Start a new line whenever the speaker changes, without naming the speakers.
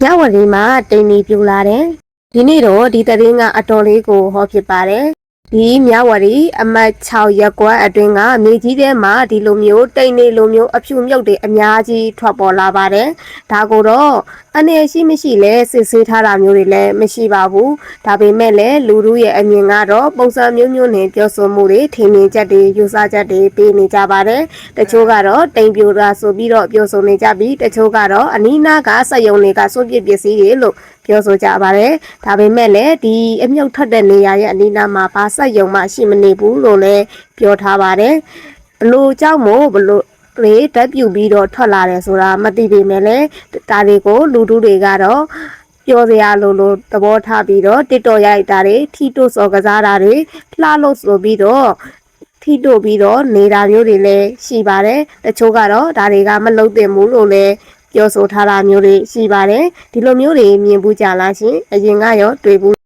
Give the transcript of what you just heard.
ညဝရီမှာတိမ်နေပြူလာတယ်ဒီနေ့တော့ဒီသတင်းကအတော်လေးကိုဟောဖြစ်ပါတယ်ဒီမြဝရီအမှတ်6ရပ်ကွက်အတွင်းကမြေကြီးထဲမှာဒီလိုမျိုးတိမ်နေလိုမျိုးအဖြူမြုပ်တွေအများကြီးထွက်ပေါ်လာပါတယ်ဒါကိုတော့အနေရှိမရှိလဲစစ်ဆေးထားတာမျိုးတွေလည်းမရှိပါဘူးဒါပေမဲ့လည်းလူတို့ရဲ့အမြင်ကတော့ပုံစံမျိုးမျိုးနဲ့ပြောဆိုမှုတွေထင်မြင်ချက်တွေယူဆချက်တွေပေးနေကြပါတယ်တချို့ကတော့တိမ်ပြိုတာဆိုပြီးတော့ပြောဆိုနေကြပြီးတချို့ကတော့အနီးနားကစက်ရုံတွေကစွန့်ပစ်ပစ္စည်းတွေလို့ပြောဆိုကြပါတယ်ဒါပေမဲ့လည်းဒီအမြုပ်ထွက်တဲ့နေရာရဲ့အနီးနားမှာဘာစက်ရုံမှရှိမနေဘူးလို့လည်းပြောထားပါတယ်ဘလို့ကြောင့်မို့ဘလို့တွေတက်ပြူပြီးတော့ထွက်လာတယ်ဆိုတာမသိပေမဲ့လည်းဒါတွေကိုလူထုတွေကတော့ပြောစရာလိုသဘောထားပြီးတော့တစ်တော်ရိုက်တာတွေထီတိုစော်ကစားတာတွေလှလို့ဆိုပြီးတော့ထီတိုပြီးတော့နေတာမျိုးတွေလည်းရှိပါတယ်တချို့ကတော့ဒါတွေကမလုံသင့်ဘူးလို့လည်းပြောဆိုထားတာမျိုးတွေရှိပါတယ်ဒီလိုမျိုးတွေမြင်ဘူးကြလားရှင်အရင်ကရောတွေ့ဘူး